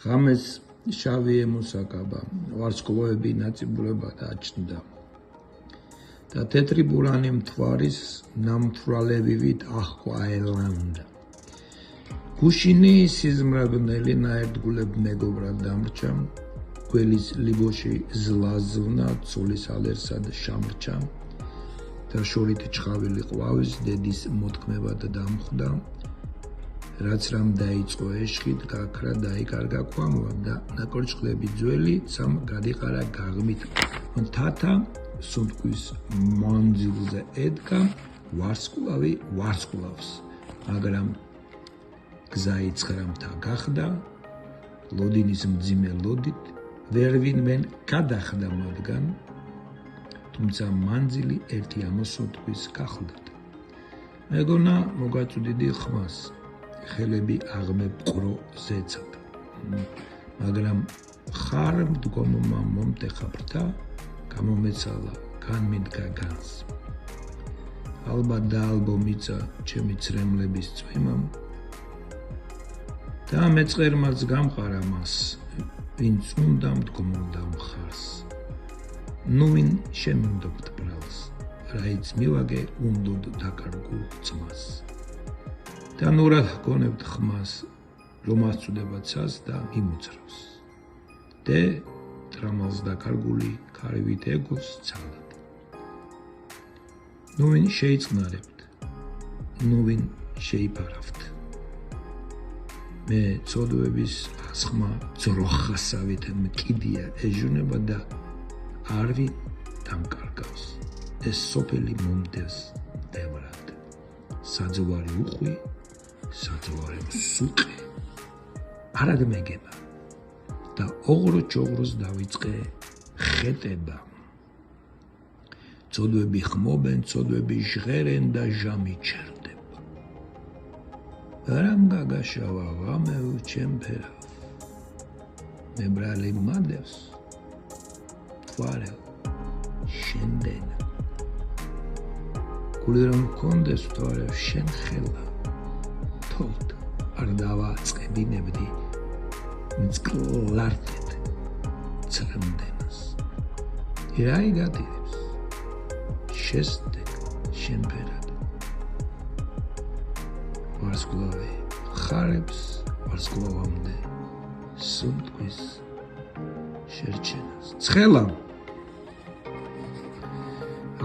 ღამეს შავი ემოსაკაბა, ვარსკვლავები ნაწიბურება დაჩნდა და თეთრი ბურანი მთვარის ნამთვრალებივით აჰყვა ელანდა. გუშინი სიზმრაგნელი ნაერთგულებ მეგობრად დამრჩა, გველის ლიბოში ზლაზვნა ცოლის ალერსად შამრჩა და შორით ჩხავილი ყვავის დედის მოთქმებად დამხვდა, რაც რამ დაიწყო ეშხით, გაქრა დაიკარგა კვამვა და ნაკორჩხლები ძველი ცამ გადიყარა გაღმით მთათა სუნთქვის მანძილზე ედგა ვარსკვლავი ვარსკვლავს, მაგრამ გზა იცხრამთა გახდა, ლოდინის მძიმე ლოდით ვერ ვინმენ გადახდა მათგან, თუმცა მანძილი ერთი ამოსუნთქვის გახლდათ. მეგონა მოგაწვდიდი ხმას, ხელები აღმეპყრო ზეცად, მაგრამ ხარ მდგომმა მომტეხა ბრთა, გამომეცალა განმინდგა განს. ალბათ დაალბო მიწა ჩემი ცრემლების წვიმამ და მეწყერმაც გამყარა მას, ვინც უნდა მდგმულდა მხარს. ნუ ვინ შემიმდობთ ბრალს, რაიც მივაგე უნდოდ დაკარგულ ძმას. და ნურად ჰგონებთ ხმას, რომ აწვდება ცას და მიმოძრავს. დე ტრამალს დაკარგული ქარივით ეგოს ცალად. ნუ ვინ შეიწყნარებთ, ნუ ვინ შეიფარავთ. მე ცოდვების ასხმა ძროხასავით მკიდია ეჟუნება და არ ვინ დამკარგავს. ეს სოფელი მომდევს დევრად. საძოვარი უხვი, საძოვარი სუყე, არად მეგება და ოღრო ჩოღროს დავიწყე ხეტება. ცოდვები ხმობენ, ცოდვები ჟღერენ და ჟამი ჩერდება. რამ გაგაშავა ღამევ ჩემ ფერავ, მე ბრალი მადევს, თვარევ, შენდენა. გული რომ მქონდეს თვარევ შენ ხელა, თოლთ არ დავაწყებინებდი მწყლართეთ ცრემდენას. რაი გადირებს, შესდე შენ ფერად. ვარსკვლავი ხარებს ვარსკვლავამდე სუნთქვის შერჩენას. ცხელა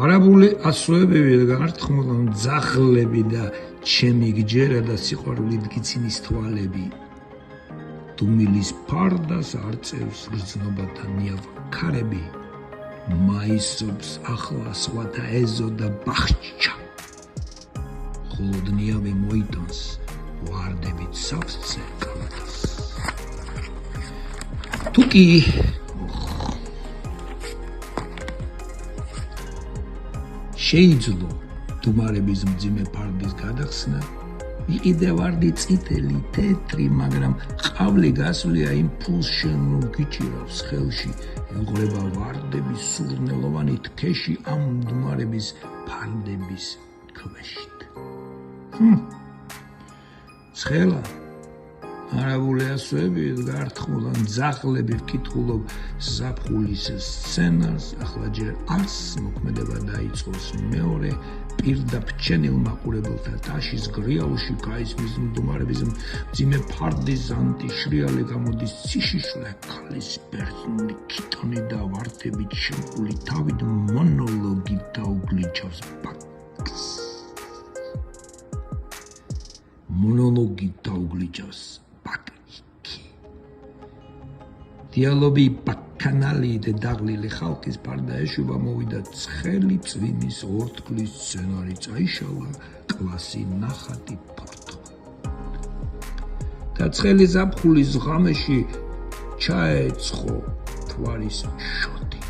არაბული ასოებები გართხმულა მძახლები და ჩემი გჯერა და სიყვარულით გიცინის თვალები. დუმილის ფარდას არწევს გრძნობათა ნიავ ქარები, მაისობს ახლა სხვათა ეზო და ბახჩა. ხოლოდ ნიავი მოიტანს ვარდებით სავსე კალათას. თუკი შეიძლო დუმარების მძიმე ფარდის გადახსნა, იყიდე ვარდი წითელი, თეთრი, მაგრამ ყავლი გასვლია იმ ფულს შენ რომ გიჭირავს ხელში, ეღრება ვარდების სურნელოვანი თქეში ამ დუმარების ფარდების ქვეშით. ცხელა არაბული ასოები გართხმულა მძახლები ვკითხულობ ზაფხულის სცენარს, ახლა ჯერ არს მოქმედება დაიწყოს მეორე პირდაპირ ჩენილ მაყურებელთა ტაშის გრიაულში გაისმის მდუმარების მძიმე ფარდის ზანტი შრიალე გამოდის ციშიშვლე ქალის ბერძნული ქიტონი და ვარდებით შემკული თავით მონოლოგი დაუგლიჩავს ბაკს. მონოლოგი დაუგლიჩავს ბაკი. დიალოგი ბაკანალი და დაღლილი ხალხის ფარდა ეშვება მოვიდა ცხელი წვიმის ორთქლის სცენარი წაიშალა კლასი ნახატი ფოტო. და ცხელი ზაფხულის ღამეში ჩაეცხო თვარის შოთი.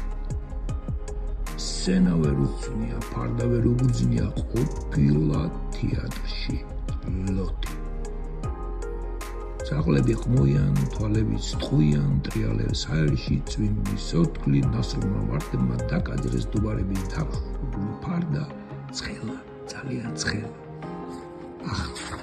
სცენა ვერ უცნია, ფარდა ვერ უგრძნია ყოფილა თეატრში ლოთი. ძაღლები ყმუიან, თვალები სტყუიან, ტრიალებს აერში წვიმის ოთქლი ნასრმა ვარდებმა დაკაძრეს დუმარების დაღლული ფარდა. ცხელა, ძალიან ცხელა. ახლა